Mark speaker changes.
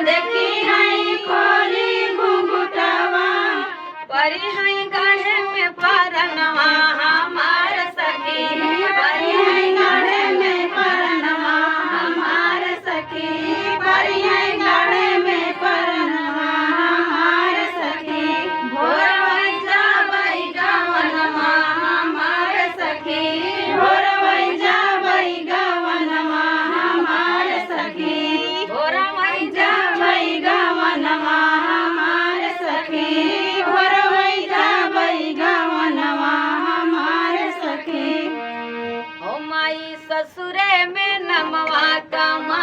Speaker 1: देखी है खोली घुंघटवा परी है गढ़े में परनवा हमार सखी परी है गढ़े में परनवा हमार सखी परी है गढ़े में परनवा हमार सखी भोरवै जाबै गवनवा हमार सखी भोरवै जाबै गवनवा हमार सखी भोरवै जाबै गवनवा हमार सखी भोरवै जाबै गवनवा हमार सखी ओ माई ससुरे में नमवा कमा